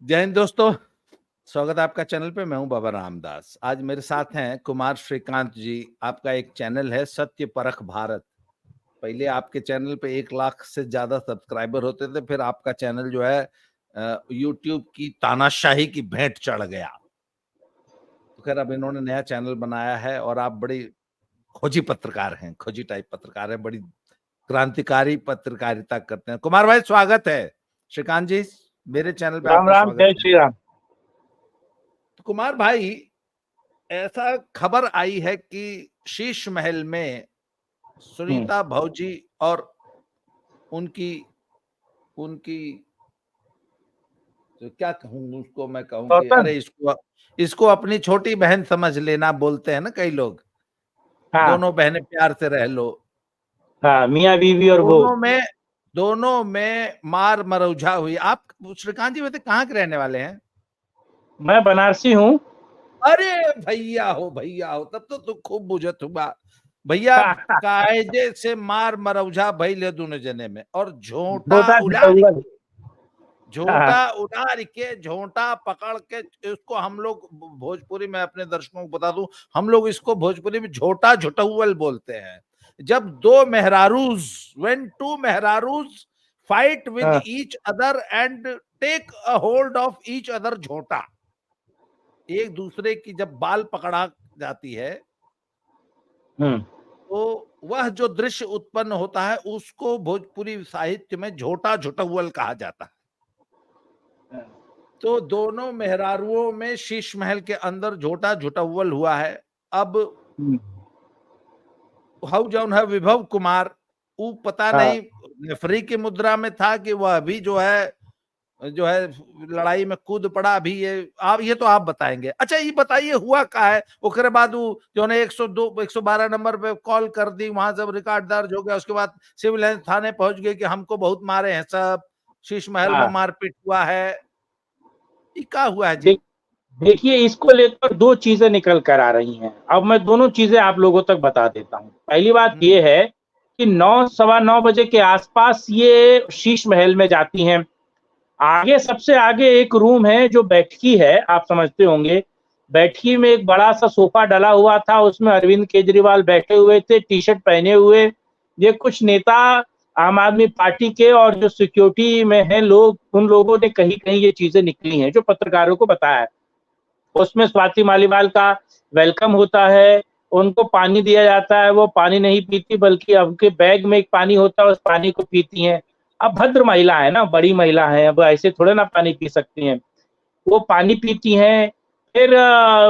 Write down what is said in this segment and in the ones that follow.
जय हिंद दोस्तों, स्वागत है आपका चैनल पे। मैं हूं बाबा रामदास। आज मेरे साथ हैं कुमार श्रीकांत जी। आपका एक चैनल है सत्य परख भारत। पहले आपके चैनल पे 1 लाख से ज्यादा सब्सक्राइबर होते थे, फिर आपका चैनल जो है यूट्यूब की तानाशाही की भेंट चढ़ गया। तो खैर अब इन्होंने नया चैनल बनाया है और आप बड़ी खोजी पत्रकार हैं, खोजी टाइप पत्रकार हैं, बड़ी क्रांतिकारी पत्रकारिता करते हैं। कुमार भाई स्वागत है। श्रीकांत जी, मेरे चैनल पे राम आपका राम, स्वागत जय है। श्री राम। तो कुमार भाई, ऐसा खबर आई है कि शीश महल में सुनीता भौजी और उनकी उनकी तो क्या कहूँ उसको, मैं कहूँ कि गौतम। अरे इसको इसको अपनी छोटी बहन समझ लेना, बोलते हैं ना कई लोग। हाँ दोनों बहनें प्यार से रह लो। हाँ, मियाँ बीवी और वो। दोनों में दोनों में मार मरौझा हुई। आप श्रीकांत जी वैसे कहाँ के रहने वाले हैं? मैं बनारसी हूँ। अरे भैया हो, तब तो तू खूब बुझत हुआ भैया। कायदे से मार मरौझा भइल है दोनों जने में, और छोटा जंगल। हाँ झोंटा पकड़ के इसको हम लोग भोजपुरी में, अपने दर्शकों को बता दूं, हम लोग इसको भोजपुरी में झोटा झुटौल बोलते हैं। जब दो मेहरारूज, व्हेन टू मेहरारूज फाइट विद हाँ। Each other and take a hold of each other झोटा, एक दूसरे की जब बाल पकड़ा जाती है हम्म। तो वह जो दृश्य उत्पन्न होता है उसको भोजपुरी साहित्य में झोटा झुटौल कहा जाता है। तो दोनों मेहरारुओं में शीश महल के अंदर झोटा झुटौल हुआ है। अब हम्म। हाउ जौन है विभव कुमार, वो पता हाँ। नहीं रेफरी की मुद्रा में था कि वह अभी जो है लड़ाई में कूद पड़ा। अभी ये आप, ये तो आप बताएंगे। अच्छा ये बताइए हुआ क्या है? उसके बाद वो जो है 102 112 नंबर पे कॉल कर दी, वहां सब रिकॉर्ड दर्ज हो गया। उसके बाद सिविल लाइन थाने पहुंच गए कि हमको बहुत मारे हैं सब, शीश महल में हाँ। मारपीट हुआ है। ये क्या हुआ है जी? देख देखिए, इसको लेकर दो चीजें निकल कर आ रही हैं। अब मैं दोनों चीजें आप लोगों तक बता देता हूँ। पहली बात हम्म। ये है कि 9 सवा 9 बजे के आसपास ये शीश महल में जाती हैं। आगे, सबसे आगे एक रूम है जो बैठकी है, आप समझते होंगे। बैठकी में एक बड़ा सा सोफा डला हुआ था, उसमें अरविंद केजरीवाल बैठे हुए थे, टी शर्ट पहने हुए। ये कुछ नेता आम आदमी पार्टी के और जो सिक्योरिटी में हैं लोग, उन लोगों ने कहीं कहीं ये चीजें निकली हैं जो पत्रकारों को बताया है। उसमें स्वाति मालीवाल का वेलकम होता है, उनको पानी दिया जाता है, वो पानी नहीं पीती बल्कि उनके बैग में एक पानी होता है, उस पानी को पीती हैं। अब भद्र महिला है ना, बड़ी महिला है, अब ऐसे थोड़े ना पानी पी सकती हैं। वो पानी पीती हैं। फिर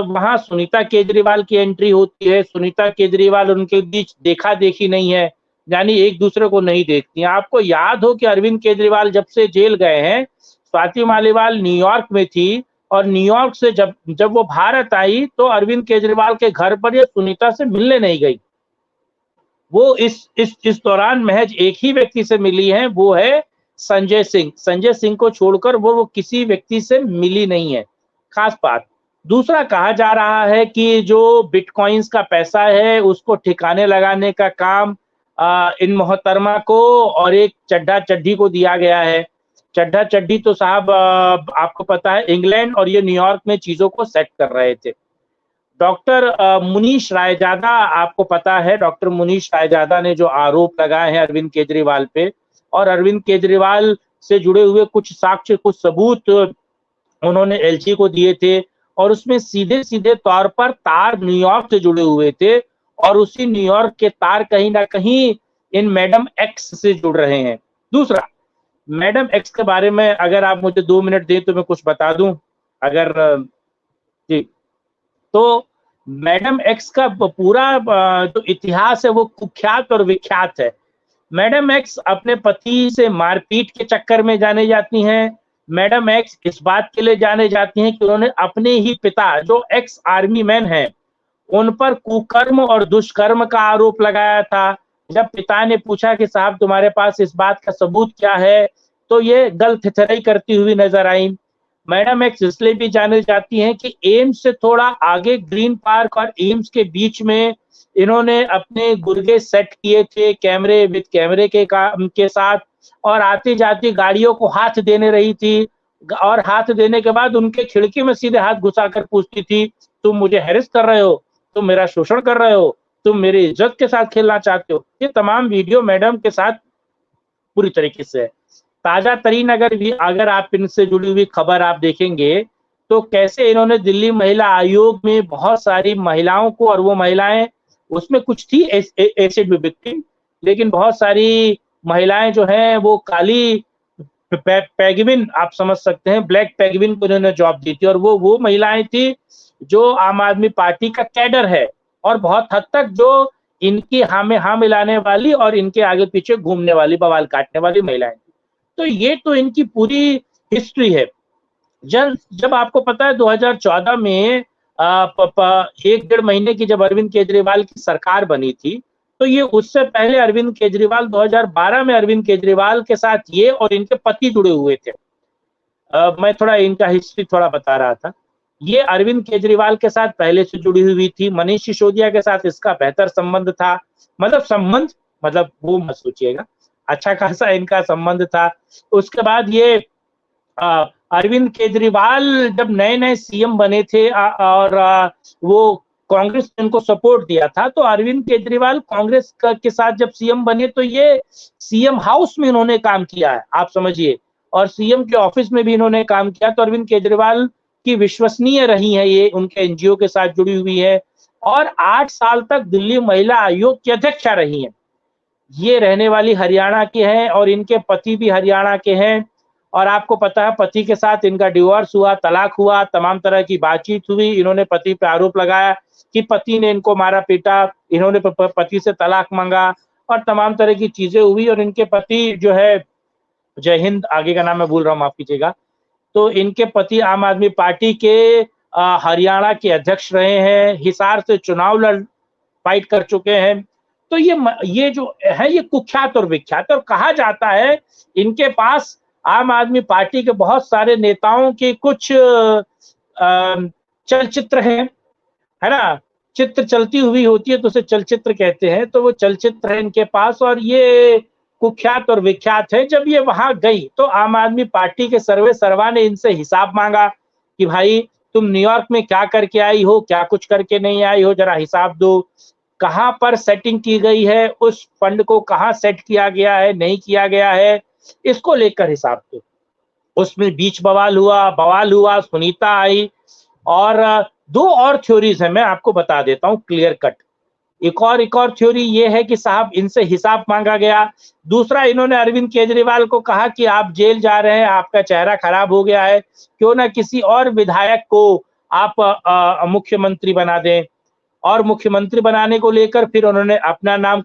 वहां सुनीता केजरीवाल की एंट्री होती है। सुनीता केजरीवाल उनके बीच देखा देखी नहीं है, यानी एक दूसरे को नहीं देखती हैं। आपको याद हो कि अरविंद केजरीवाल जब से जेल गए हैं, स्वाति मालीवाल न्यूयॉर्क में थी, और न्यूयॉर्क से जब जब वो भारत आई तो अरविंद केजरीवाल के घर पर ये सुनीता से मिलने नहीं गई। वो इस दौरान महज एक ही व्यक्ति से मिली है, वो है संजय सिंह। संजय सिंह को छोड़कर वो किसी व्यक्ति से मिली नहीं है। खास बात दूसरा, कहा जा रहा है कि जो बिटकॉइंस का पैसा है उसको ठिकाने लगाने का काम इन मोहतरमा को और एक चड्ढा चड्ढी को दिया गया है। चड्ढा चड्ढी तो साहब आपको पता है इंग्लैंड और ये न्यूयॉर्क में चीजों को सेट कर रहे थे। डॉक्टर मुनीश रायजादा, आपको पता है डॉक्टर मुनीश रायजादा ने जो आरोप लगाए हैं अरविंद केजरीवाल पे, और अरविंद केजरीवाल से जुड़े हुए कुछ साक्ष्य, कुछ सबूत उन्होंने एलजी को दिए थे, और उसमें सीधे सीधे तौर पर तार न्यूयॉर्क से जुड़े हुए थे, और उसी न्यूयॉर्क के तार कहीं ना कहीं इन मैडम एक्स से जुड़ रहे हैं। दूसरा, मैडम एक्स के बारे में अगर आप मुझे 2 मिनट दें तो मैं कुछ बता दूं, अगर जी। तो मैडम एक्स का पूरा जो इतिहास है वो कुख्यात और विख्यात है। मैडम एक्स अपने पति से मारपीट के चक्कर में जाने जाती हैं। मैडम एक्स इस बात के लिए जाने जाती हैं कि उन्होंने अपने ही पिता, जो एक्स आर्मी मैन हैं, उन पर कुकर्म और दुष्कर्म का आरोप लगाया था। जब पिता ने पूछा कि साहब तुम्हारे पास इस बात का सबूत क्या है, तो ये गलथेथराई करती हुई नजर आई। मैडम एक्स इसलिए भी जाने जाती हैं कि एम्स से थोड़ा आगे ग्रीन पार्क और एम्स के बीच में इन्होंने अपने गुर्गे सेट किए थे कैमरे विद कैमरे के साथ, और आती जाती गाड़ियों को हाथ देने रही थी। और हाथ देने के बाद उनके खिड़की में सीधे हाथ घुसाकर पूछती थी, तुम मुझे हैरेस कर रहे हो, तुम मेरा शोषण कर रहे हो, तुम मेरी इज्जत के साथ खेलना चाहते हो। ये तमाम वीडियो मैडम के साथ पूरी तरीके से है। ताजा तरीन अगर आप इनसे जुड़ी हुई खबर आप देखेंगे, तो कैसे इन्होंने दिल्ली महिला आयोग में बहुत सारी महिलाओं को, और वो महिलाएं उसमें कुछ थी एसिड में विक्टिम, लेकिन बहुत सारी महिलाएं जो हैं वो काली पेगविन आप समझ सकते हैं, ब्लैक पेगविन को इन्होंने जॉब दी थी, और वो महिलाएं थी जो आम आदमी पार्टी का कैडर है, और बहुत हद तक जो इनकी हाँ में हाँ मिलाने वाली और इनके आगे पीछे घूमने वाली, बवाल काटने वाली महिलाएं। तो ये तो इनकी पूरी हिस्ट्री है। जब आपको पता है 2014 में 1-1.5 महीने की जब अरविंद केजरीवाल की सरकार बनी थी, तो ये उससे पहले अरविंद केजरीवाल 2012 में अरविंद केजरीवाल के साथ ये और इनके पति जुड़े हुए थे। मैं थोड़ा इनका हिस्ट्री थोड़ा बता रहा था। ये अरविंद केजरीवाल के साथ पहले से जुड़ी हुई थी, मनीष सिसोदिया के साथ इसका बेहतर संबंध था, मतलब वो मत सोचिएगा, अच्छा खासा इनका संबंध था। उसके बाद ये अरविंद केजरीवाल जब नए-नए सीएम बने थे और वो कांग्रेस ने इनको सपोर्ट दिया था, तो अरविंद केजरीवाल कांग्रेस के साथ जब सीएम बने तो ये सीएम हाउस में इन्होंने काम किया है, आप समझिए, और सीएम के ऑफिस में भी इन्होंने काम किया। तो अरविंद केजरीवाल की विश्वसनीय रही है ये, उनके एनजीओ के साथ जुड़ी हुई है, और 8 साल तक दिल्ली महिला आयोग की अध्यक्षा रही हैं। ये रहने वाली हरियाणा की हैं और इनके पति भी हरियाणा के हैं, और आपको पता है पति के साथ इनका डिवोर्स हुआ, तलाक हुआ, तमाम तरह की बातचीत हुई। इन्होंने पति पे आरोप लगाया कि पति ने इनको मारा पीटा, इन्होंने पति से तलाक मांगा, और तमाम तरह की चीजें हुई। और इनके पति जो है, जय हिंद, आगे का नाम मैं भूल रहा हूँ, माफ कीजिएगा, तो इनके पति आम आदमी पार्टी के हरियाणा के अध्यक्ष रहे हैं, हिसार से चुनाव फाइट कर चुके हैं। तो ये जो है ये कुख्यात और विख्यात, और कहा जाता है इनके पास आम आदमी पार्टी के बहुत सारे नेताओं के कुछ चलचित्र हैं, है ना, चित्र चलती हुई होती है तो उसे चलचित्र कहते हैं, तो वो चलचित्र है इनके पास, और ये कुख्यात और विख्यात है। जब ये वहां गई तो आम आदमी पार्टी के सर्वे सर्वा ने इनसे हिसाब मांगा कि भाई तुम न्यूयॉर्क में क्या करके आई हो, क्या कुछ करके नहीं आई हो, जरा हिसाब दो, कहां पर सेटिंग की गई है, उस फंड को कहां सेट किया गया है, नहीं किया गया है, इसको लेकर हिसाब दो। उसमें बीच बवाल हुआ, सुनीता आई, और 2 और थ्योरीज है, मैं आपको बता देता हूं क्लियर कट। एक और थ्योरी ये है कि साहब इनसे हिसाब मांगा गया। दूसरा, इन्होंने अरविंद केजरीवाल को कहा कि आप जेल जा रहे हैं, आपका चेहरा खराब हो गया है, क्यों ना किसी और विधायक को आप मुख्यमंत्री बना दें, और मुख्यमंत्री बनाने को लेकर फिर उन्होंने अपना नाम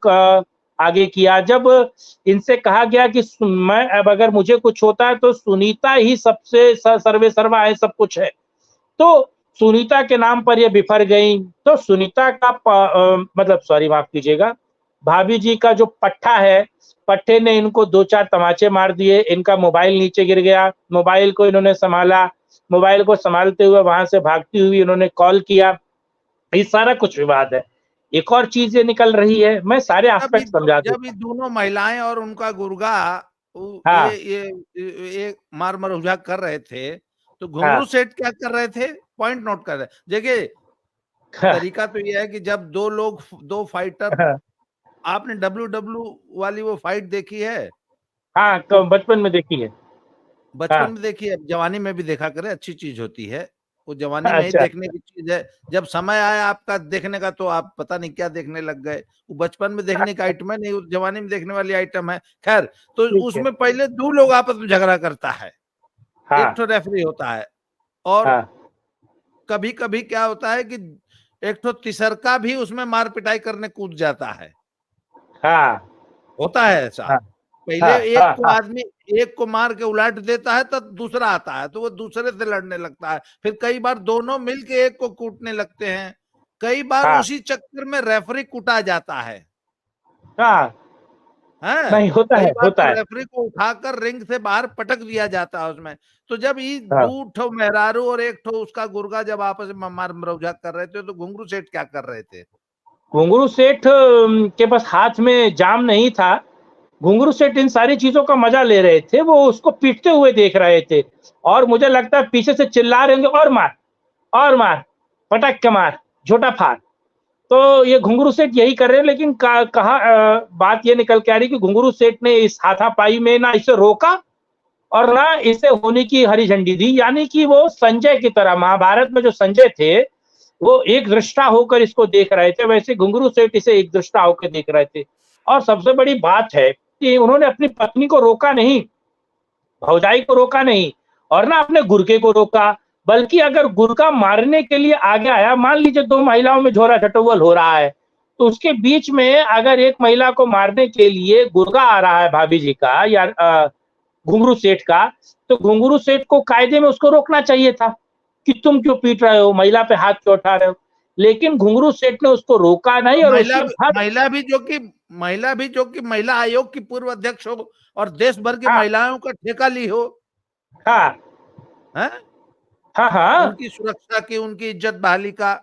आगे किया। जब इनसे कहा गया कि मैं अब अगर मुझे कुछ होता है तो सुनीता ही सबसे सर्वे सर्वा है, सब कुछ है, तो सुनीता के नाम पर ये बिफर गई। तो सुनीता का मतलब सॉरी माफ कीजिएगा, भाभी जी का जो पट्टा है, पट्टे ने इनको 2-4 तमाचे मार दिए, इनका मोबाइल नीचे गिर गया, मोबाइल को इन्होंने संभाला, मोबाइल को संभालते हुए वहां से भागती हुई इन्होंने कॉल किया, ये सारा कुछ विवाद है। एक और चीज ये निकल रही है, मैं सारे एस्पेक्ट समझा जब ये दूंगा। दोनों महिलाएं और उनका गुर्गा हाँ, ये मार मरोजा कर रहे थे, तो घुंगरू हाँ, सेठ क्या कर रहे थे? पॉइंट नोट कर रहे। देखिए, हाँ, तरीका तो ये है कि जब 2 फाइटर, हाँ, आपने डब्ल्यू वाली वो फाइट देखी है? हाँ, वो बचपन में देखी है। बचपन हाँ, में देखी है, जवानी में भी देखा करें, अच्छी चीज होती है। वो जवानी में ही अच्छा, देखने की चीज है। जब समय आया आपका देखने का तो आप पता नहीं क्या देखने लग गए। वो बचपन में देखने का आइटम है, नहीं वो जवानी में देखने वाली आइटम है। खैर, तो ठीक है। उसमें पहले 2 लोग आपस में झगड़ा करता है। एक हाँ, ठो रेफरी होता है, और हाँ, कभी-कभी क्या होता है कि एक ठो तीसरका भी उसमें मार पिटाई करने कूद जाता है। हाँ, होता है ऐसा। हाँ, पहले हाँ, एक हाँ, को हाँ, आदमी एक को मार के उलट देता है, तब दूसरा आता है तो वो दूसरे से लड़ने लगता है। फिर कई बार दोनों मिलके एक को कूटने लगते हैं। कई बार हाँ, उसी चक्कर में रेफरी कूटा जाता है। हाँ, हैं? नहीं होता कई है, बार होता तो है। रेफरी को उठाकर रिंग से बाहर पटक दिया जाता है उसमें। तो जब ये हाँ, 2 ठो मेहरारू और 1 ठो उसका गुर्गा जब आपस में मार मरौजा कर रहे थे, तो घुंगरू सेठ क्या कर रहे थे? घुंगरू सेठ के पास हाथ में जाम नहीं था, घुंगरू सेठ इन सारी चीजों का मजा ले रहे थे, वो उसको पीटते हुए देख रहे थे और मुझे लगता है पीछे से चिल्ला रहे होंगे, और मार, पटक के मार, झोटा फाड़। तो ये घुंगरू सेठ यही कर रहे हैं, लेकिन कहा बात ये निकल के आ रही कि घुंगरू सेठ ने इस हाथापाई में ना इसे रोका और ना इसे होने की हरी झंडी दी, यानी कि वो संजय की तरह, महाभारत में जो संजय थे वो एक दृष्टा होकर इसको देख रहे थे, वैसे घुंगरू सेठ इसे एक दृष्टा होकर देख रहे थे। और सबसे बड़ी बात है कि उन्होंने अपनी पत्नी को रोका नहीं, भौजाई को रोका नहीं और ना अपने गुर्गे को रोका, बल्कि अगर गुर्गा मारने के लिए आगे आया, मान लीजिए दो महिलाओं में झोरा झटोवल हो रहा है, तो उसके बीच में अगर एक महिला को मारने के लिए गुर्गा आ रहा है भाभी जी का या घुंगरू सेठ का, तो घुंगरू सेठ को कायदे में उसको रोकना चाहिए था कि तुम क्यों पीट रहे हो, महिला पे हाथ क्यों उठा रहे हो। लेकिन घुंगरू सेठ ने उसको रोका नहीं और महिला उसके बाद महिला भी जो कि महिला आयोग की पूर्व अध्यक्ष हो और देश भर की हाँ महिलाओं का ठेका ली हो, हाँ हैं? हाँ हाँ उनकी सुरक्षा की, उनकी इज्जत बहाली का।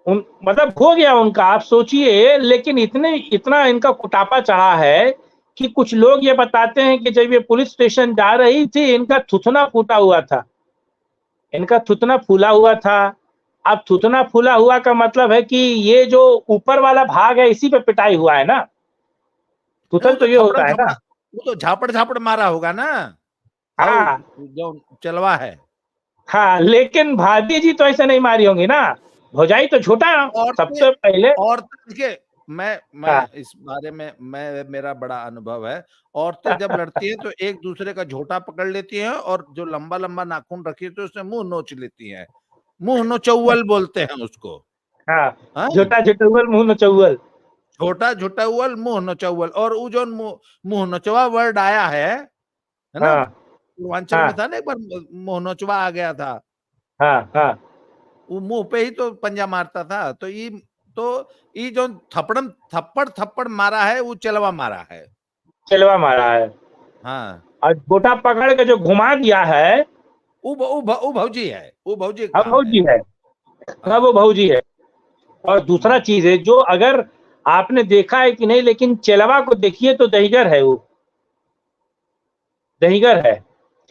मतलब हो गया उनका, आप सोचिए। लेकिन इतना इनका कुटापा चढ़ा है कि कुछ लोग ये बताते हैं कि जब ये पुलिस स्टेशन जा रही थी, इनका थुथना फूटा हुआ था, इनका थुथना फूला हुआ था। अब थुथना फूला हुआ का मतलब है कि ये जो ऊपर वाला भाग है इसी पे पिटाई हुआ है ना, वो थुथन तो तो ये होता है ना। वो तो झापड़ झापड़ मारा होगा ना, हाउ हाँ जो चलवा है। हाँ, लेकिन भाभी जी तो ऐसे नहीं मारी होंगी ना, भौजाई तो झूठा औरतें सबसे पहले। औरतें देखिए, मैं हाँ इस बारे में मेरा बड़ा अनुभव है। औरतें जब लड़ती हैं तो एक दूसरे का झोटा पकड़ लेती हैं और जो लंबा लंबा नाखून रखी है तो उससे मुंह नोच लेती हैं। मुंह नोचौवल बोलते हैं उसको। हाँ, हाँ, झूठा झुटुअल मुंह नचुअल। छोटा झुटौवल मुंह नोचौवल। और वो जो मुंह नोचवा वर्ड आया है ना, हाँ पूर्वांचल में हाँ था ना एक बार, मुंह नोचवा आ गया था। हाँ हाँ, वो मुंह पे ही तो पंजा मारता था। तो ये जो थप्पड़ थप्पड़ मारा है वो चलवा मारा है। चलवा मारा है हाँ, और झूठा पकड़ के जो घुमा दिया है, वो भौजी है, वो भौजी का अब काम है। भौजी है, अब वो हाँ। भौजी है। और दूसरा हम्म, चीज है जो अगर आपने देखा है कि नहीं, लेकिन चेलवा को देखिए तो दहीगर है, वो दहीगर है,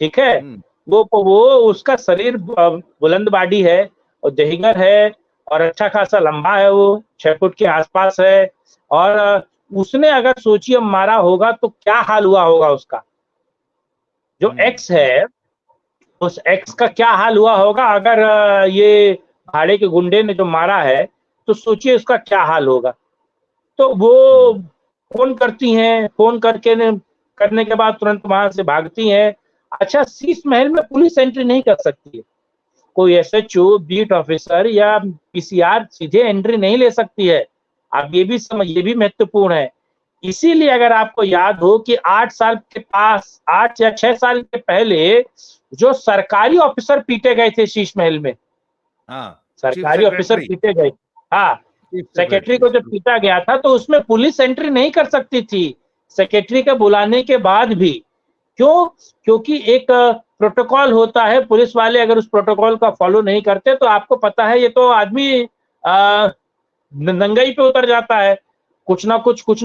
ठीक है। हम्म, वो उसका शरीर बुलंद बाडी है और दहीगर है और अच्छा खासा लंबा है, वो 6 फुट के आसपास है। और उसने अगर सोचिए मारा होगा तो क्या हाल हुआ होगा उसका, जो हम्म, एक्स है उस एक्स का क्या हाल हुआ होगा अगर ये भाड़े के गुंडे ने जो मारा है, तो सोचिए उसका क्या हाल होगा। तो वो हम्म, फोन करती हैं, फोन करने के बाद तुरंत वहां से भागती हैं। अच्छा, शीश महल में पुलिस एंट्री नहीं कर सकती है, कोई एसएचओ, बीट ऑफिसर या पीसीआर सीधे एंट्री नहीं ले सकती है। आप ये भी समझ, ये भी महत्वपूर्ण है। इसीलिए अगर आपको याद हो कि 8 या 6 साल के पहले जो सरकारी ऑफिसर पीटे गए थे शीश महल में, हाँ, चीफ सरकारी ऑफिसर सेक्रेटरी, पीटे गए। हाँ, चीफ सेक्रेटरी सेक्रेटरी। को जब पीटा गया था तो उसमें पुलिस एंट्री नहीं कर सकती थी, सेक्रेटरी के बुलाने के बाद भी। क्यों? क्योंकि एक प्रोटोकॉल होता है, पुलिस वाले अगर उस प्रोटोकॉल का फॉलो नहीं करते तो आपको पता है ये तो आदमी नंगाई पे उतर जाता है, कुछ ना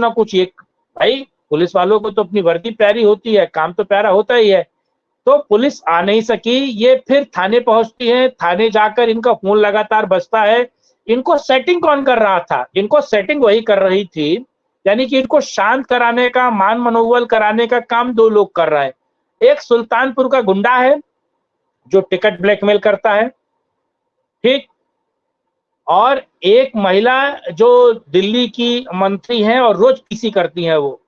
कुछ एक। भाई पुलिस वालों को तो अपनी वर्दी प्यारी होती है, काम तो प्यारा होता ही है। तो पुलिस आ नहीं सकी, ये फिर थाने पहुंचती है, थाने जाकर इनका फोन लगातार बजता है। इनको सेटिंग कौन कर रहा था? इनको सेटिंग वही कर रही थी, यानी कि इनको शांत कराने का, मान मनोबल कराने का काम दो लोग कर रहे हैं। एक सुल्तानपुर का गुंडा है जो टिकट ब्लैकमेल करता है, ठीक, और एक महिला जो दिल्ली की मंत्री हैं और रोज पीसी करती हैं वो,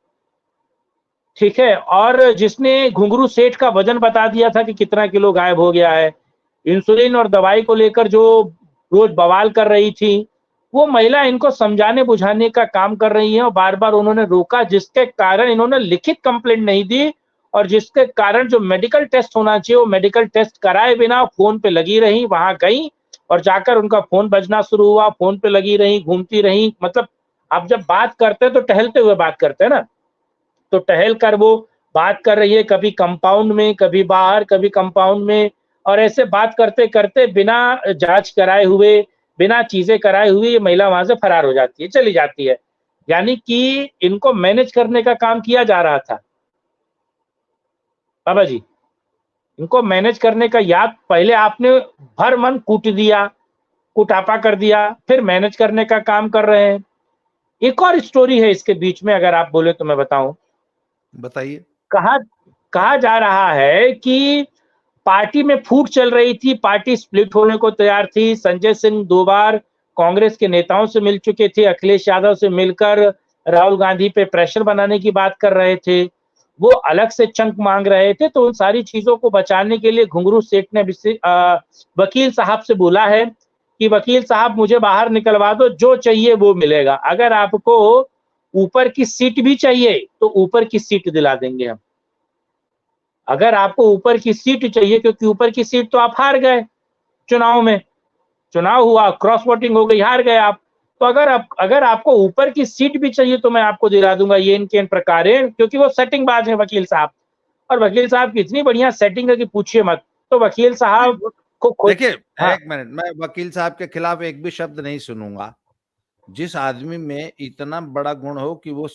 ठीक है, और जिसने घुंगरू सेठ का वजन बता दिया था कि कितना किलो गायब हो गया है, इंसुलिन और दवाई को लेकर जो रोज बवाल कर रही थी, वो महिला इनको समझाने बुझाने का काम कर रही है और बार बार उन्होंने रोका, जिसके कारण इन्होंने लिखित कंप्लेंट नहीं दी और जिसके कारण जो मेडिकल टेस्ट होना चाहिए वो मेडिकल टेस्ट कराए बिना फोन पे लगी रही, वहां गई और जाकर उनका फोन बजना शुरू हुआ, फोन पे लगी रही, घूमती रही। मतलब आप जब बात करते हैं तो टहलते हुए बात करते हैं ना, तो टहल कर वो बात कर रही है, कभी कंपाउंड में, कभी बाहर, कभी कंपाउंड में, और ऐसे बात करते करते बिना जांच कराए हुए, बिना चीजें कराए हुए ये महिला वहां से फरार हो जाती है, चली जाती है। यानी कि इनको मैनेज करने का काम किया जा रहा था बाबा जी, इनको मैनेज करने का, या पहले आपने भर मन कूट दिया, कुटापा कर दिया, फिर मैनेज करने का काम कर रहे हैं। एक और स्टोरी है इसके बीच में, अगर आप बोले तो मैं बताऊं। बताइए। कहा कहा जा रहा है कि पार्टी में फूट चल रही थी, पार्टी स्प्लिट होने को तैयार थी। संजय सिंह 2 बार कांग्रेस के नेताओं से मिल चुके थे, अखिलेश यादव से मिलकर राहुल गांधी पे प्रेशर बनाने की बात कर रहे थे, वो अलग से चंक मांग रहे थे। तो उन सारी चीजों को बचाने के लिए घुंगरू सेठ ने वकील साहब से बोला है कि वकील साहब मुझे बाहर निकलवा दो, जो चाहिए वो मिलेगा। अगर आपको ऊपर की सीट भी चाहिए तो ऊपर की सीट दिला देंगे हम। अगर आपको ऊपर की सीट चाहिए, क्योंकि ऊपर की सीट तो आप हार गए चुनाव में, चुनाव हुआ, क्रॉस वोटिंग हो गई, हार गए आप। तो अगर आपको ऊपर की सीट भी चाहिए तो मैं आपको दिला दूंगा, ये इनके इन प्रकारेण, क्योंकि वो सेटिंग बाज है वकील साहब। और वकील साहब की इतनी बढ़िया सेटिंग है कि पूछिए मत। तो वकील साहब को खुद, देखिए, हाँ, एक मिनट, मैं वकील साहब के खिलाफ एक भी शब्द नहीं सुनूंगा। जिस आदमी में इतना बड़ा गुण हो कि वो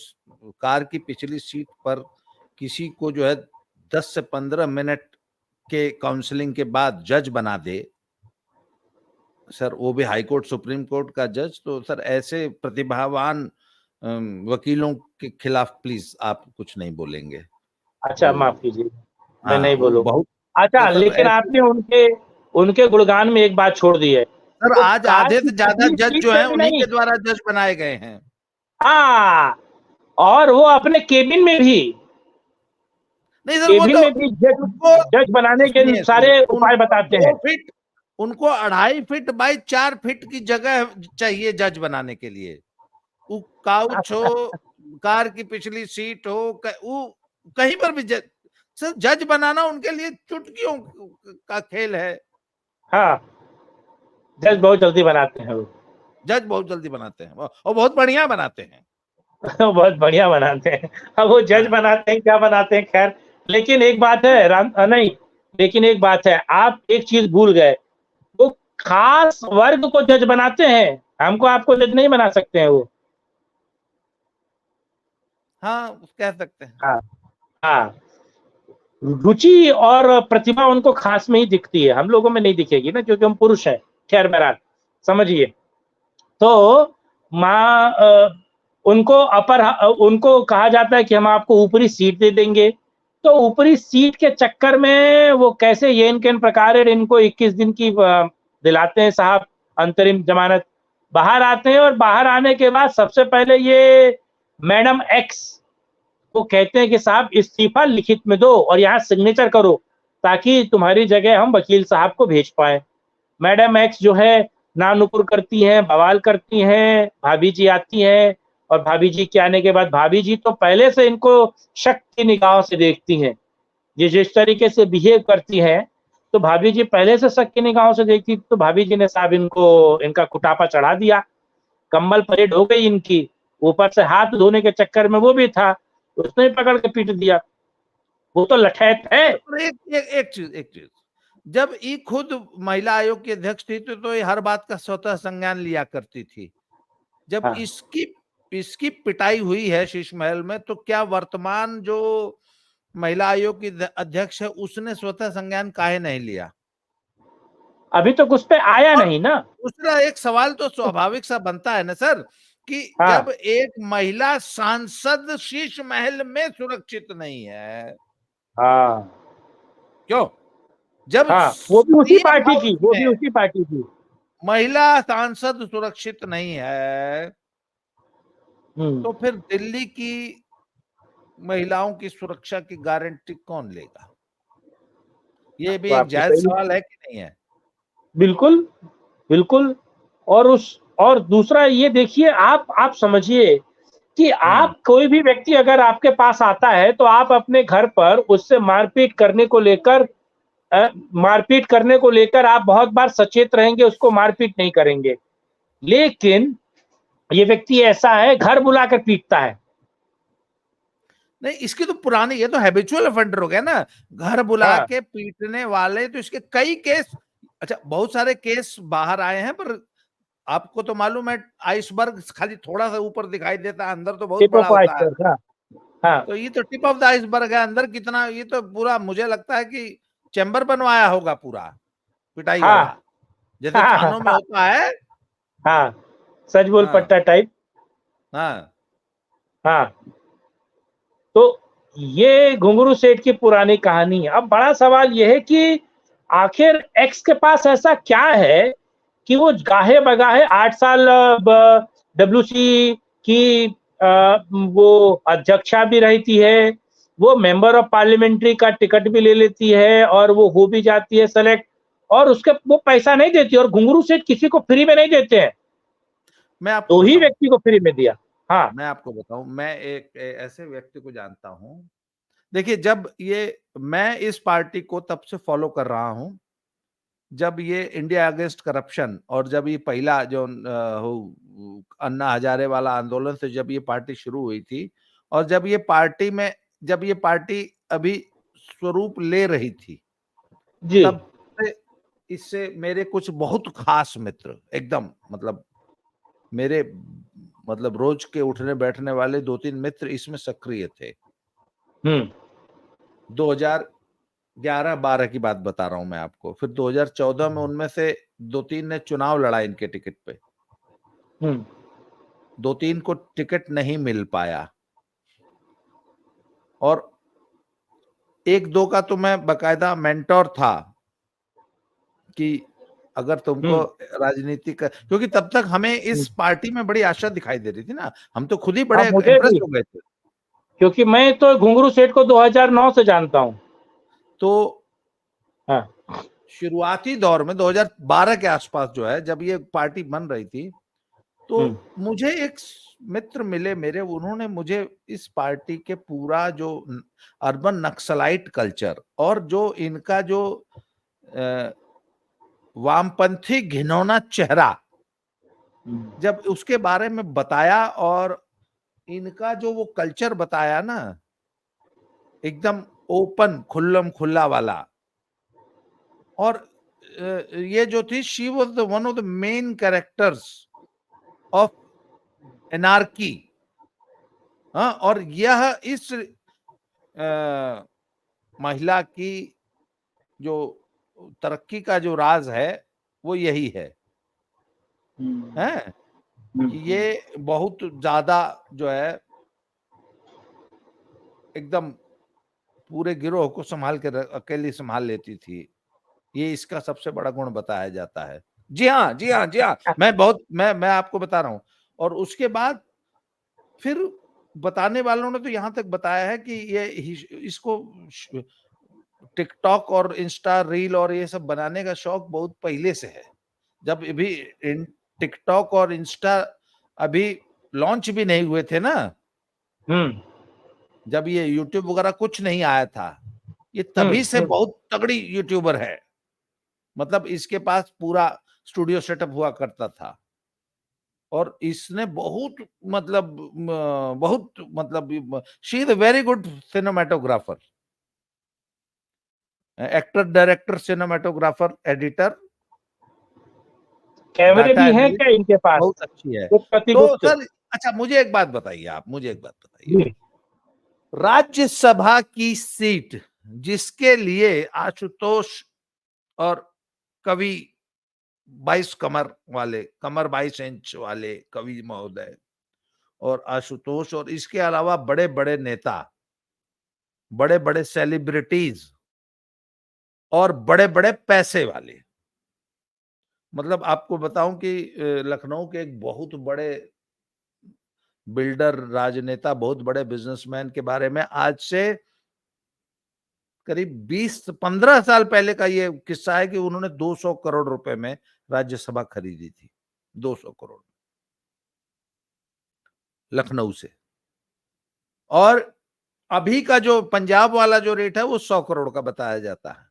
कार की पिछली सीट पर किसी को जो है 10 से 15 मिनट के काउंसलिंग के बाद जज बना दे, सर, वो भी हाई कोर्ट सुप्रीम कोर्ट का जज, तो सर ऐसे प्रतिभावान वकीलों के खिलाफ प्लीज आप कुछ नहीं बोलेंगे। अच्छा तो माफ कीजिए, मैं हाँ, नहीं वो बोलूंगा। बहुत, अच्छा, तो सर लेकिन ऐसे, आपने उनके उनके गुणगान में एक बात छोड़ दी है, सर वो आज कार आधे की से ज्यादा पिछली जज सीट जो पे हैं भी उन्हीं नहीं। के द्वारा जज बनाए गए हैं। हाँ, और वो अपने केबिन में भी, नहीं सर, वो केबिन तो में भी जज उनको, जज बनाने के सुनिए सुनिए, सारे उपाय उनको बताते हैं। 2 फीट, उनको 2.5 फीट बाई 4 फीट की जगह चाहिए जज बनाने के लिए। वो काउच हो, कार की पिछली सीट हो, वो कहीं पर भी जज, सर जज बनाना उनके लिए चुटकियों का खेल है। हाँ, जज बहुत जल्दी बनाते हैं वो। जज बहुत जल्दी बनाते हैं और बहुत बढ़िया बनाते हैं। बहुत बढ़िया बनाते हैं। अब वो जज हाँ, बनाते हैं, क्या बनाते हैं, खैर। लेकिन एक बात है राम, नहीं, लेकिन एक बात है, आप एक चीज भूल गए, वो खास वर्ग को जज बनाते हैं, हमको आपको जज नहीं बना सकते हैं वो। हाँ, कह सकते हैं। हाँ, हाँ, रुचि और प्रतिभा उनको खास में ही दिखती है, हम लोगों में नहीं दिखेगी ना, क्योंकि हम पुरुष हैं। खैर बहरहाल, समझिए। तो माँ, उनको कहा जाता है कि हम आपको ऊपरी सीट दे देंगे। तो ऊपरी सीट के चक्कर में वो कैसे ये इनके इन प्रकार इनको 21 दिन की दिलाते हैं साहब, अंतरिम जमानत। बाहर आते हैं और बाहर आने के बाद सबसे पहले ये मैडम एक्स वो कहते हैं कि साहब इस्तीफा लिखित में दो और यहाँ सिग्नेचर करो, ताकि तुम्हारी जगह हम वकील साहब को भेज पाए। मैडम एक्स जो है नानुकुर करती हैं, बवाल करती हैं, भाभी जी आती हैं, और भाभी जी के आने के बाद भाभी जी तो पहले से इनको शक की निगाहों से देखती हैं। ये जिस तरीके से बिहेव करती हैं, तो भाभी जी पहले से शक की निगाहों से देखती, तो भाभी जी ने साहब इनको इनका कुटापा चढ़ा दिया, कम्बल परेड हो गई इनकी। ऊपर से हाथ धोने के चक्कर में वो भी था, उसने भी पकड़ के पीट दिया। वो तो लठैत है। और एक चीज, जब ये खुद महिला आयोग की अध्यक्ष थी तो ये हर बात का स्वतः संज्ञान लिया करती थी। जब हाँ, इसकी इसकी पिटाई हुई है शीश महल में, तो क्या वर्तमान जो महिला आयोग की अध्यक्ष है उसने स्वतः संज्ञान काहे नहीं लिया? अभी तक उस पे आया और नहीं ना। दूसरा एक सवाल तो स्वाभाविक सा बनता है ना सर, कि हाँ, जब एक महिला सांसद शीश महल में सुरक्षित नहीं है, हाँ, क्यों? जब हाँ, वो भी उसी सीएम पार्टी हाउस की, वो भी में उसी पार्टी की। महिला सांसद सुरक्षित नहीं है, हम्म। तो फिर दिल्ली की महिलाओं की सुरक्षा की गारंटी कौन लेगा? ये भी तो एक आपकी जायज सही, सवाल है कि नहीं है? बिल्कुल, बिल्कुल। और दूसरा ये देखिए, आप समझिए कि हम्म। आप कोई भी व्यक्ति अगर आपके पास आता है तो आप अपने घर पर उससे मारपीट करने को लेकर आप बहुत बार सचेत रहेंगे, उसको मारपीट नहीं करेंगे। लेकिन ये व्यक्ति ऐसा है, घर बुलाकर पीटता है। नहीं, इसकी तो पुरानी, ये तो हैबिचुअल ऑफेंडर हो गया ना, घर बुला हाँ, के पीटने वाले। तो इसके कई केस, अच्छा बहुत सारे केस बाहर आए हैं, पर आपको तो मालूम है आइसबर्ग खाली थोड़ा सा ऊपर दिखाई देता है, अंदर तो बहुत टिप बड़ा ऑफ होता है। आइसबर्ग। हाँ हाँ तो ये तो टिप ऑफ द आइसबर्ग है, अंदर कितना, ये तो पूरा मुझे लगता है कि चैम्बर बनवाया होगा पूरा पिटाई हाँ वाला, जैसे हाँ हाँ थानों में होता है। हाँ, सच बोल हाँ पट्टा टाइप। हाँ हाँ, तो ये घुंगरू सेठ की पुरानी कहानी है। अब बड़ा सवाल यह है कि आखिर एक्स के पास ऐसा क्या है कि वो गाहे बगाहे 8 साल डब्ल्यूसी की वो अध्यक्षा भी रहती है, वो मेंबर ऑफ पार्लियामेंट्री का टिकट भी ले लेती है और वो हो भी जाती है सेलेक्ट, और उसके वो पैसा नहीं देती, और घुंगरू सेठ किसी को फ्री में नहीं देते हैं, मैं आपको 2 ही बताऊं, व्यक्ति को फ्री में दिया। हाँ मैं एक ऐसे व्यक्ति को जानता हूं। देखिए, जब ये मैं इस पार्टी को तब से फॉलो कर रहा हूं जब ये इंडिया अगेंस्ट करप्शन, और जब ये पहला जो अन्ना हजारे वाला आंदोलन से जब ये पार्टी शुरू हुई थी, और जब ये पार्टी अभी स्वरूप ले रही थी, जी। तब से इससे मेरे कुछ बहुत खास मित्र, एकदम मतलब मेरे मतलब रोज के उठने बैठने वाले 2-3 मित्र इसमें सक्रिय थे। हम्म 2011-12 की बात बता रहा हूं मैं आपको। फिर 2014 में उनमें से 2-3 ने चुनाव लड़ा इनके टिकट पे, हम्म 2-3 को टिकट नहीं मिल पाया, और 1-2 का तो मैं बकायदा मेंटोर था कि अगर तुमको हम्म राजनीति का, क्योंकि तब तक हमें इस पार्टी में बड़ी आशा दिखाई दे रही थी ना, हम तो खुद ही हाँ, बड़े मुझे इम्प्रेस भी, हो गए थे। क्योंकि मैं तो घुंगरू सेठ को 2009 से जानता हूँ। तो हाँ। शुरुआती दौर में 2012 के आसपास जो है, जब ये पार्टी बन रही थी, तो हम्म मुझे एक मित्र मिले मेरे, उन्होंने मुझे इस पार्टी के पूरा जो अर्बन नक्सलाइट कल्चर और जो इनका जो वामपंथी घिनौना चेहरा, जब उसके बारे में बताया, और इनका जो वो कल्चर बताया ना, एकदम ओपन खुल्लम खुल्ला वाला, और ये जो थी, she was the one of the main characters of anarchy. हाँ, और यह इस महिला की जो तरक्की का जो राज है, वो यही है कि ये बहुत ज्यादा जो है एकदम पूरे गिरोह को संभाल के अकेली संभाल लेती थी। ये इसका सबसे बड़ा गुण बताया जाता है। जी हाँ, जी हाँ, जी हाँ। मैं आपको बता रहा हूँ। और उसके बाद फिर बताने वालों ने तो यहाँ तक बताया है कि ये इसको टिकटॉक और इंस्टा रील और ये सब बनाने का शौक बहुत पहले से है। जब अभी टिकटॉक और इंस्टा अभी लॉन्च भी नहीं हुए थे ना, हम्म जब ये यूट्यूब वगैरह कुछ नहीं आया था, ये हम्म तभी से हम्म बहुत तगड़ी यूट्यूबर है। मतलब इसके पास पूरा स्टूडियो सेटअप हुआ करता था, और इसने बहुत she is a very good cinematographer, actor, director, cinematographer, editor, कैमरे डाटा भी हैं एनालिस्ट, क्या इनके पास, बहुत अच्छी है। गुप्त तो प्रतिगुप्त? सर, अच्छा मुझे एक बात बताइए, आप मुझे एक बात बताइए, जी। राज्यसभा की सीट जिसके लिए आशुतोष और कवि 22 इंच वाले कवि महोदय और आशुतोष, और इसके अलावा बड़े बड़े नेता, बड़े बड़े सेलिब्रिटीज और बड़े बड़े पैसे वाले, मतलब आपको बताऊं कि लखनऊ के एक बहुत बड़े बिल्डर, राजनेता, बहुत बड़े बिजनेसमैन के बारे में आज से करीब 20-15 साल पहले का ये किस्सा है कि उन्होंने 200 करोड़ रुपए में राज्यसभा खरीदी थी। 200 करोड़ लखनऊ से। और अभी का जो पंजाब वाला जो रेट है वो 100 करोड़ का बताया जाता है।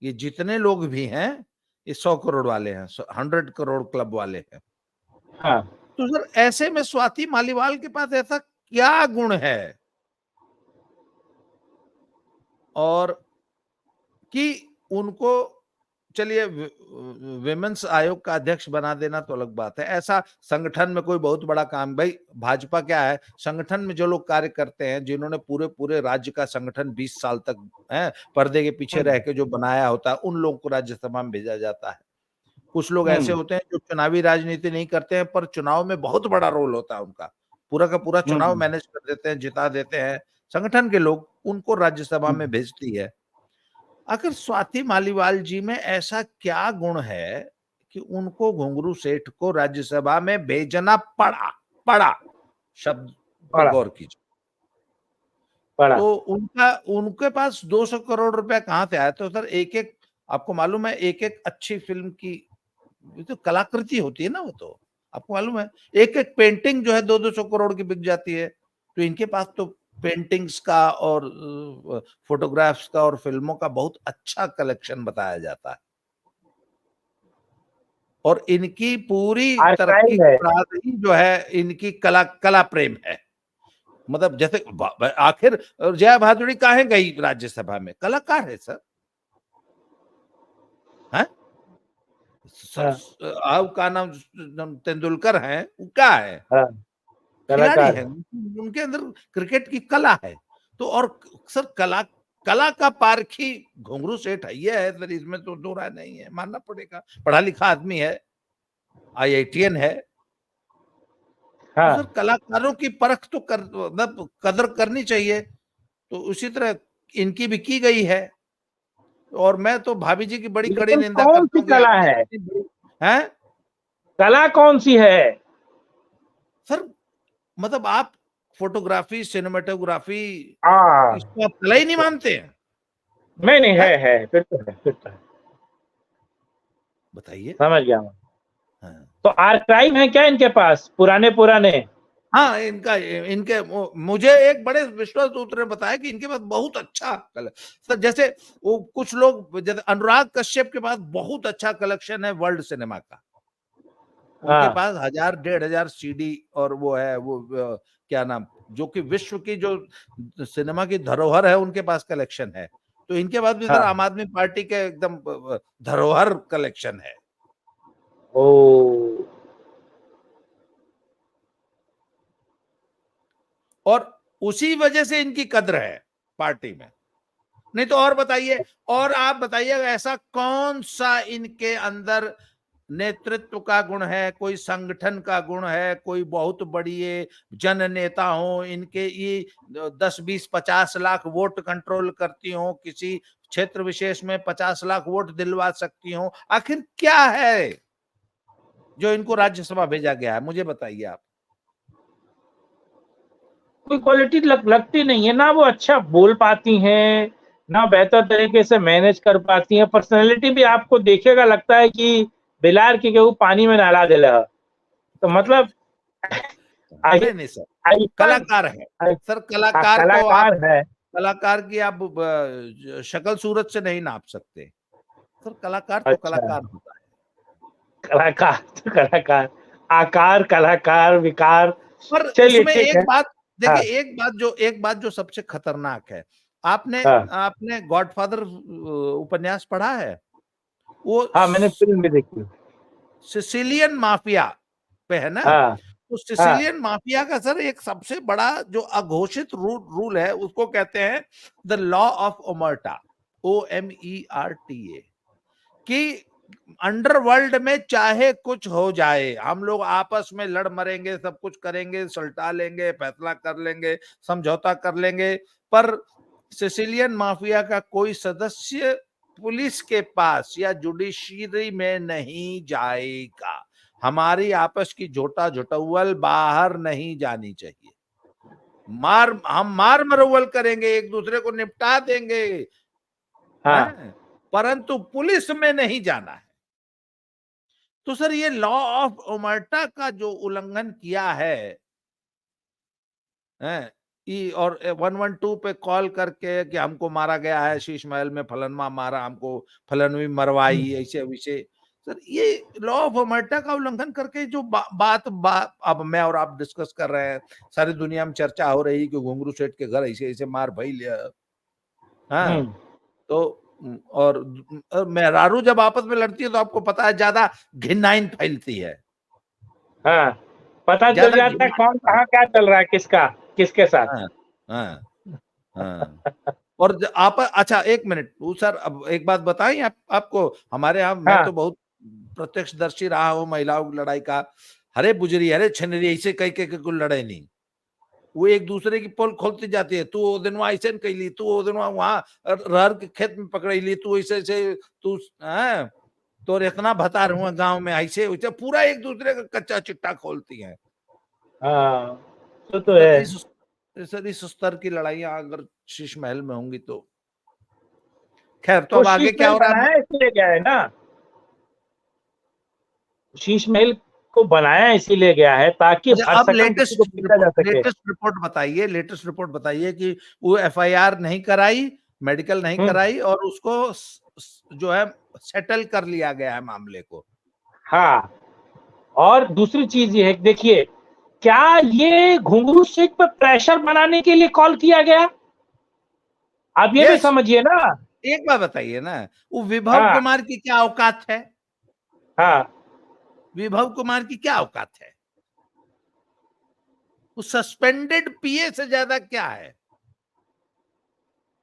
ये जितने लोग भी हैं, ये 100 करोड़ वाले हैं, 100 करोड़ क्लब वाले हैं। हाँ। तो सर, ऐसे में स्वाति मालीवाल के पास ऐसा क्या गुण है और कि उनको चलिए विमेंस आयोग का अध्यक्ष बना देना तो अलग बात है। ऐसा संगठन में कोई बहुत बड़ा काम, भाई भाजपा क्या है, संगठन में जो लोग कार्य करते हैं, जिन्होंने पूरे पूरे राज्य का संगठन 20 साल तक है पर्दे के पीछे रह के जो बनाया होता है, उन लोगों को राज्यसभा में भेजा जाता है। कुछ लोग ऐसे होते हैं जो चुनावी राजनीति नहीं करते हैं, पर चुनाव में बहुत बड़ा रोल होता है उनका, पूरा का पूरा चुनाव मैनेज कर देते हैं, जिता देते हैं संगठन के लोग, उनको राज्यसभा में भेजती है। आखिर स्वाति मालीवाल जी में ऐसा क्या गुण है कि उनको घुंगरू सेठ को राज्यसभा में भेजना पड़ा शब्द पर गौर कीजिए। तो उनके पास 200 करोड़ रुपया कहां से आया? तो सर एक एक, आपको मालूम है, एक एक अच्छी फिल्म की तो कलाकृति होती है ना, वो तो आपको मालूम है, एक एक पेंटिंग जो है 200 करोड़ की बिक जाती है। तो इनके पास तो पेंटिंग्स का और फोटोग्राफ्स का और फिल्मों का बहुत अच्छा कलेक्शन बताया जाता है। और इनकी पूरी तरक्की का राज ही जो है इनकी कला प्रेम है। मतलब जैसे आखिर जया भादुड़ी काहे गई राज्यसभा में? कलाकार है सर, है का नाम तेंदुलकर है, वो क्या है? खिलाड़ी है, उनके अंदर क्रिकेट की कला है। तो और सर कला का पारखी घुंगरू सेठ है सर, इसमें तो दो राय नहीं है, मानना पड़ेगा। पढ़ा लिखा आदमी है, IITian है। तो सर कलाकारों की परख तो मतलब कदर करनी चाहिए। तो उसी तरह इनकी भी की गई है। और मैं तो भाभी जी की बड़ी कड़ी निंदा करता हूँ। कला है कला कौन सी है सर? मतलब आप फोटोग्राफी, सिनेमेटोग्राफी, इसको आप कला ही नहीं मानते हैं? नहीं है फिर तो है। बताइए। समझ गया मैं। तो आर्काइव है क्या इनके पास पुराने? हाँ, इनके मुझे एक बड़े विश्वास सूत्र ने बताया कि इनके पास बहुत अच्छा सर, जैसे वो कुछ लोग, जैसे अनुराग कश्यप के पास बहुत अच्छा कलेक्शन है वर्ल्ड सिनेमा का। उनके पास 1000-1500 CD और वो है, वो क्या नाम, जो कि विश्व की जो सिनेमा की धरोहर है, उनके पास कलेक्शन है। तो इनके पास भी सर आम आदमी पार्टी के एकदम धरोहर कलेक्शन है। और उसी वजह से इनकी कद्र है पार्टी में। नहीं तो और बताइए, और आप बताइए ऐसा कौन सा इनके अंदर नेतृत्व का गुण है, कोई संगठन का गुण है, कोई बहुत बड़ी जन नेता हो, इनके ये 10-20-50 लाख वोट कंट्रोल करती हो, किसी क्षेत्र विशेष में 50 लाख वोट दिलवा सकती हो। आखिर क्या है जो इनको राज्यसभा भेजा गया है? मुझे बताइए आप। कोई क्वालिटी लगती नहीं है ना, वो अच्छा बोल पाती हैं ना, बेहतर तरीके से मैनेज कर पाती हैं। पर्सनैलिटी भी आपको देखेगा लगता है कि बिलार की केहू पानी में नहला देला। तो मतलब नहीं सर, कलाकार है सर, कलाकार को आप, कलाकार की आप शक्ल सूरत से नहीं नाप सकते सर। कलाकार तो कलाकार होता है। कलाकार तो कलाकार, आकार कलाकार, विकार। पर चलिए उसमें ठीक एक है। बात देखिए, एक बात जो सबसे खतरनाक है, आपने गॉडफादर उपन्यास पढ़ा है? वो मैंने फिल्म भी देखी। सिसिलियन माफिया पे है ना? तो सिसिलियन माफिया का सर एक सबसे बड़ा जो अघोषित रूल है, उसको कहते हैं द लॉ ऑफ ओमर्टा, OMERTA, कि अंडरवर्ल्ड में चाहे कुछ हो जाए, हम लोग आपस में लड़ मरेंगे, सब कुछ करेंगे, सल्टा लेंगे, फैसला कर लेंगे, समझौता कर लेंगे, पर सिसिलियन माफिया का कोई सदस्य पुलिस के पास या जुडिशरी में नहीं जाएगा। हमारी आपस की झोटा झुटौल बाहर नहीं जानी चाहिए। हम मार मरौल करेंगे, एक दूसरे को निपटा देंगे, परंतु पुलिस में नहीं जाना है। तो सर ये लॉ ऑफ ओमर्टा का जो उल्लंघन किया है, और 112 पे कॉल करके कि हमको मारा गया है शीश महल में, फलनवा मारा हमको, फलनवी मरवाई, ऐसे वैसे, सर ये लॉ ऑफ ओमर्टा का उल्लंघन करके जो बात अब मैं और आप डिस्कस कर रहे हैं, सारी दुनिया में चर्चा हो रही कि घुंगरू सेठ के घर ऐसे ऐसे मार भई लिया। तो और मेहरारू जब आपस में लड़ती है तो आपको पता है ज्यादा घिनाइन फैलती है, हाँ, पता चल ज्यादा जाता है घिनाइन। कौन कहाँ क्या चल रहा है, किसका किसके साथ। हाँ हाँ हाँ। और आप अच्छा एक मिनट वो सर, अब एक बात बताएं आपको, हमारे यहाँ मैं हाँ तो बहुत प्रत्यक्षदर्शी रहा हूँ महिलाओं की लड़ाई का। हरे बुजरी हरे छनरी ऐसे कह के कोई लड़े नहीं, वो एक दूसरे की पोल खोलती जाती है, तू वो दिन ऐसे कैली, तू वो दिन वहां रहर के खेत में पकड़ैली, तू ऐसे ऐसे, तू है तो इतना भतार हुआ गांव में, ऐसे वैसे पूरा एक दूसरे का कच्चा चिट्टा खोलती हैं। हाँ, तो सर है। इस स्तर की लड़ाइयां अगर शीश महल में होंगी तो खैर, तो वो अब आगे शीश क्या महल हो रहा है? बनाया इसलिए गया है ना, शीश महल को बनाया इसीलिए गया है ताकि अच्छा, हर अब सकम किसी को पीटा जा सके। लेटेस्ट रिपोर्ट बताइए कि वो एफआईआर नहीं कराई, मेडिकल नहीं हम्म। कराई और उसको जो है सेटल कर लिया गया है मामले को। हाँ, और दूसरी चीज ये है कि देखिए, क्या ये घुंगरू शेख पर प्रेशर बनाने के लिए कॉल किया गया? आप ये भी यस, समझिए ना। एक बात बताइए ना, वो विभव हाँ कुमार की क्या औकात है? हाँ, विभव कुमार की क्या औकात है? वो सस्पेंडेड पीए से ज्यादा क्या है?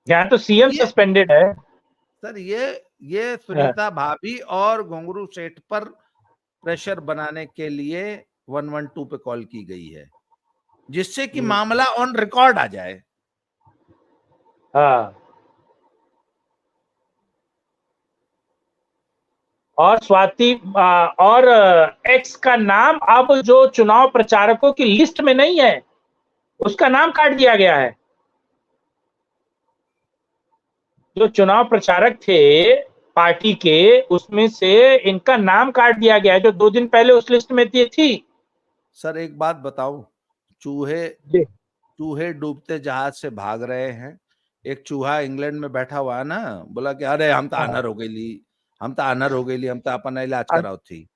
यहाँ तो सीएम ये सस्पेंडेड है। सर, ये हाँ, सुनीता भाभी और घुंगरू सेठ पर प्रेशर बनाने के लिए 112 पे कॉल की गई है, जिससे कि मामला ऑन रिकॉर्ड आ जाए। हाँ, और स्वाति और एक्स का नाम अब जो चुनाव प्रचारकों की लिस्ट में नहीं है, उसका नाम काट दिया गया है। जो चुनाव प्रचारक थे पार्टी के, उसमें से इनका नाम काट दिया गया है, जो 2 दिन पहले उस लिस्ट में थी। सर एक बात बताऊं, चूहे जी। चूहे डूबते जहाज से भाग रहे हैं। एक चूहा इंग्लैंड में बैठा हुआ है ना, बोला कि अरे हम तो हाँ, अनर हो गई, हम तो अनर हो गई, हम तो अपना इलाज अं- कराओ थी।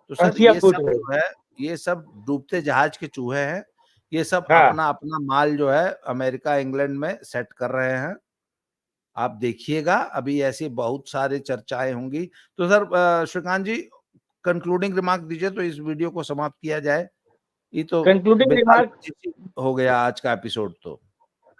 तो सर अंतिया ये फूट सब गई। जो है, ये सब डूबते जहाज के चूहे हैं। ये सब हाँ, अपना अपना माल जो है अमेरिका इंग्लैंड में सेट कर रहे हैं। आप देखिएगा अभी ऐसी बहुत सारी चर्चाएं होंगी। तो सर श्रीकांत जी, कंक्लूडिंग रिमार्क दीजिए तो इस वीडियो को समाप्त किया जाए। ये तो कंक्लूडिंग बेताल रिमार्क। पचीसी हो गया आज का एपिसोड तो।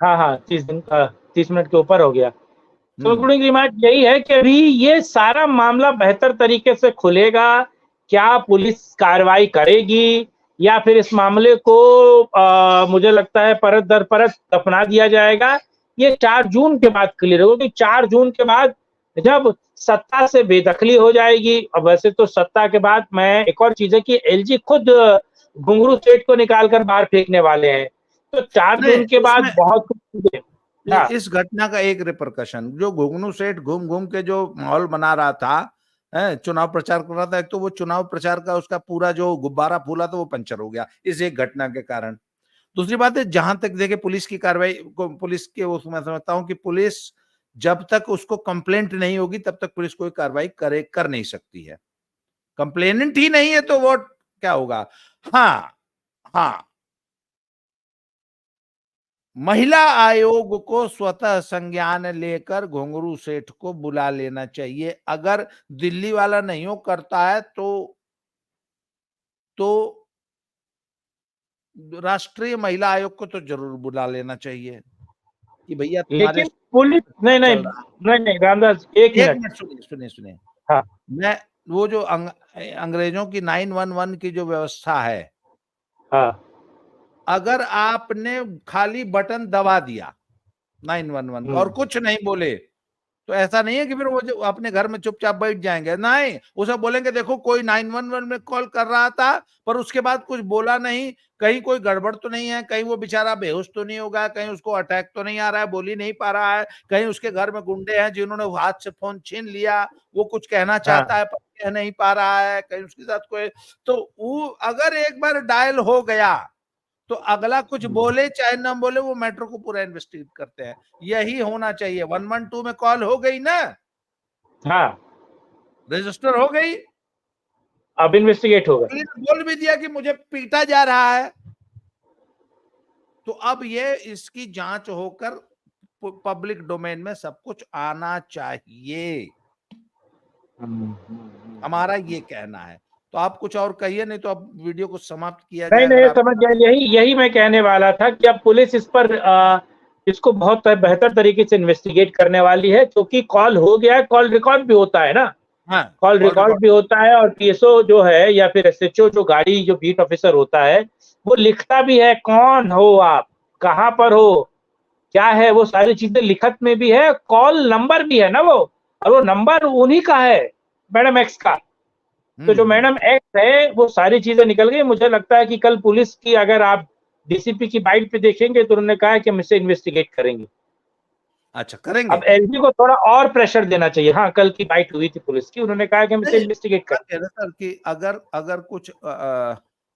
हाँ हाँ, 30 दिन का, 30 मिनट के ऊपर हो गया। हम्म। कंक्लूडिंग रिमार्क यही है कि अभी ये सारा मामला बेहतर तरीके से खुलेगा। क्या पुलिस कार्रवाई करेगी, या फिर इस मामले को मुझे लगता है परत दर परत दफना दिया जाएगा। ये 4 जून के बाद क्लियर होगा, क्योंकि 4 जून के बाद जब सत्ता से बेदखली हो जाएगी। अब वैसे तो सत्ता के बाद मैं एक और चीज है कि एलजी खुद घुंगरू सेठ को निकाल कर बाहर फेंकने वाले हैं। तो 4 जून के नहीं, बाद इसमें बहुत कुछ। हाँ इस घटना का एक रिपरकशन, जो घुंगनू सेठ घूम घूम के जो माहौल बना रहा था, चुनाव प्रचार कर रहा था, एक तो वो चुनाव प्रचार का उसका पूरा जो गुब्बारा फूला था वो पंचर हो गया इस एक घटना के कारण। दूसरी बात है, जहां तक देखे पुलिस की कार्रवाई को, पुलिस के उसमें समझता हूं कि पुलिस जब तक उसको कंप्लेंट नहीं होगी तब तक पुलिस कोई कार्रवाई कर नहीं सकती है। कंप्लेनेंट ही नहीं है तो वो क्या होगा? हाँ हाँ, महिला आयोग को स्वतः संज्ञान लेकर घुंगरू सेठ को बुला लेना चाहिए। अगर दिल्ली वाला नहीं हो करता है तो राष्ट्रीय महिला आयोग को तो जरूर बुला लेना चाहिए कि भैया तुम्हारे लेकिन पुलिस, नहीं नहीं चल रहा नहीं नहीं, रामदास एक है। एक मिनट। मिनट सुनिए सुनिए सुनिए। हाँ मैं वो जो अंग्रेजों की 911 की जो व्यवस्था है, हाँ अगर आपने खाली बटन दबा दिया 911 का और हम्म, कुछ नहीं बोले, तो ऐसा नहीं है कि फिर वो जो अपने घर में चुपचाप बैठ जाएंगे, नहीं, उसे बोलेंगे देखो कोई 911 में कॉल कर रहा था पर उसके बाद कुछ बोला नहीं, कहीं कोई गड़बड़ तो नहीं है, कहीं वो बेचारा बेहोश तो नहीं होगा, कहीं उसको अटैक तो नहीं आ रहा है, बोल ही नहीं पा रहा है, कहीं उसके घर में गुंडे हैं जिन्होंने हाथ से फोन छीन लिया, वो कुछ कहना चाहता हाँ है पर कह नहीं पा रहा है, कहीं उसके साथ कोई, तो वो अगर एक बार डायल हो गया तो अगला कुछ बोले चाहे ना बोले वो मैटर को पूरा इन्वेस्टिगेट करते हैं। यही होना चाहिए। 112 में कॉल हो गई ना, हाँ, रजिस्टर हो गई, अब इन्वेस्टिगेट होगा। अगले ने बोल भी दिया कि मुझे पीटा जा रहा है, तो अब ये इसकी जांच होकर पब्लिक डोमेन में सब कुछ आना चाहिए, हमारा ये कहना है। तो आप कुछ और कहिए, नहीं तो अब वीडियो को समाप्त किया जाए। नहीं अगर नहीं, आप समझ गया, यही मैं कहने वाला था कि अब पुलिस इस पर इसको बहुत बेहतर तरीके से इन्वेस्टिगेट करने वाली है, क्योंकि कॉल हो गया है, कॉल रिकॉर्ड भी होता है ना, हाँ, कॉल रिकॉर्ड भी होता है, और पीएसओ जो है या फिर एसएचओ जो गाड़ी जो बीट ऑफिसर होता है वो लिखता भी है, कौन हो आप, कहाँ पर हो, क्या है, वो सारी चीजें लिखत में भी है, कॉल नंबर भी है ना वो, और वो नंबर उन्हीं का है, मैडम एक्स का। तो जो मैडम एक्स है वो सारी चीजें निकल गई। मुझे लगता है कि कल पुलिस की, अगर आप डीसीपी की बाइट पे देखेंगे तो उन्होंने कहा है कि हम इसे इन्वेस्टिगेट करेंगे। अच्छा, करेंगे। अब एसपी को थोड़ा और प्रेशर देना चाहिए। हाँ, कल की बाइट हुई थी पुलिस की, उन्होंने कहा कि हम इसे नहीं, इन्वेस्टिगेट बात करेंगे। है ना सर कि अगर अगर कुछ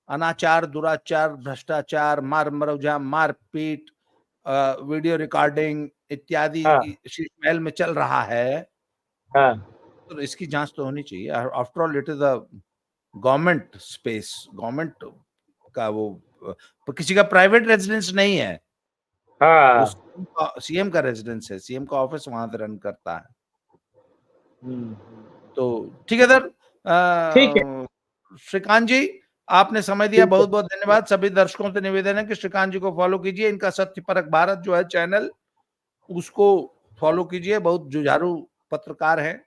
अनाचार, दुराचार, भ्रष्टाचार, मार मरौजा, मारपीट, वीडियो रिकॉर्डिंग इत्यादि हाँ शीश महल में चल रहा है, हाँ तो इसकी जांच तो होनी चाहिए। After all it is a government space, government का वो किसी का प्राइवेट रेजिडेंस नहीं है, वो हाँ। सीएम का रेजिडेंस है, सीएम का ऑफिस वहां से रन करता है। हम्म, तो ठीक है सर, ठीक है, श्रीकांत जी, आपने समय दिया, ठीक है। बहुत बहुत धन्यवाद। सभी दर्शकों से निवेदन है कि श्रीकांत जी को फॉलो कीजिए, इनका सत्य परख भारत जो है चैनल, उसको फॉलो कीजिए। बहुत जुझारू पत्रकार हैं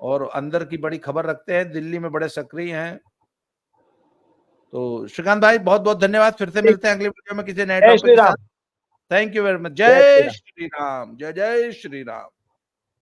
और अंदर की बड़ी खबर रखते हैं, दिल्ली में बड़े सक्रिय हैं। तो श्रीकांत भाई, बहुत बहुत धन्यवाद। फिर से ठीक। मिलते हैं अगले वीडियो में किसी नए जय टॉपिक श्री के साथ। Ram. Thank you very much. जय श्री जय राम। श्री राम, जय जय श्री राम।